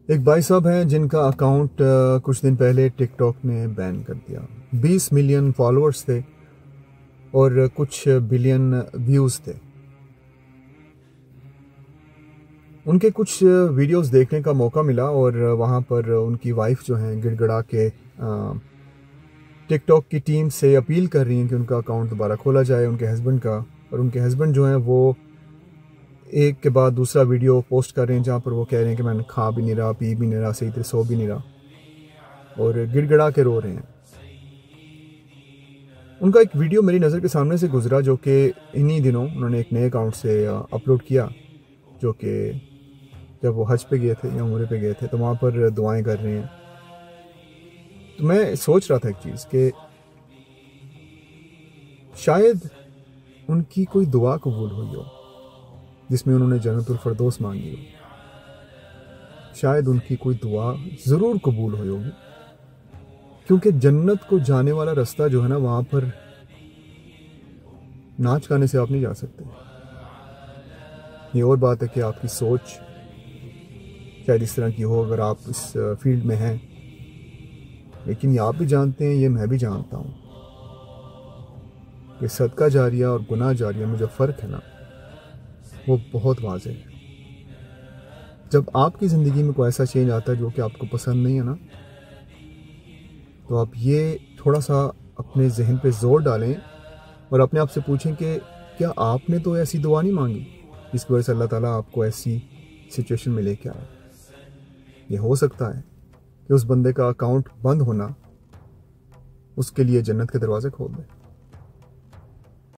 ایک بھائی صاحب ہیں جن کا اکاؤنٹ کچھ دن پہلے ٹک ٹاک نے بین کر دیا. 20 ملین فالوورز تھے اور کچھ بلین ویوز تھے. ان کے کچھ ویڈیوز دیکھنے کا موقع ملا اور وہاں پر ان کی وائف جو ہیں گڑ گڑا کے ٹک ٹاک کی ٹیم سے اپیل کر رہی ہیں کہ ان کا اکاؤنٹ دوبارہ کھولا جائے ان کے ہسبینڈ کا. اور ان کے ہسبینڈ جو ہیں وہ ایک کے بعد دوسرا ویڈیو پوسٹ کر رہے ہیں جہاں پر وہ کہہ رہے ہیں کہ میں نے کھا بھی نہیں رہا، پی بھی نہیں رہا، صحیح طرح سو بھی نہیں رہا، اور گڑ گڑا کے رو رہے ہیں. ان کا ایک ویڈیو میری نظر کے سامنے سے گزرا جو کہ انہی دنوں انہوں نے ایک نئے اکاؤنٹ سے اپلوڈ کیا، جو کہ جب وہ حج پہ گئے تھے یا عمرے پہ گئے تھے تو وہاں پر دعائیں کر رہے ہیں. تو میں سوچ رہا تھا ایک چیز کہ شاید ان کی کوئی دعا قبول ہوئی ہو جس میں انہوں نے جنت الفردوس مانگی ہو. شاید ان کی کوئی دعا ضرور قبول ہوئی ہوگی، کیونکہ جنت کو جانے والا رستہ جو ہے نا وہاں پر ناچ گانے سے آپ نہیں جا سکتے. یہ اور بات ہے کہ آپ کی سوچ شاید اس طرح کی ہو اگر آپ اس فیلڈ میں ہیں، لیکن یہ آپ بھی جانتے ہیں، یہ میں بھی جانتا ہوں کہ صدقہ جاریہ اور گناہ جاریہ میں جو فرق ہے نا وہ بہت واضح ہے. جب آپ کی زندگی میں کوئی ایسا چینج آتا ہے جو کہ آپ کو پسند نہیں ہے نا، تو آپ یہ تھوڑا سا اپنے ذہن پہ زور ڈالیں اور اپنے آپ سے پوچھیں کہ کیا آپ نے تو ایسی دعا نہیں مانگی جس کی وجہ سے اللہ تعالیٰ آپ کو ایسی سچویشن میں لے کے آئے. یہ ہو سکتا ہے کہ اس بندے کا اکاؤنٹ بند ہونا اس کے لیے جنت کے دروازے کھول دے.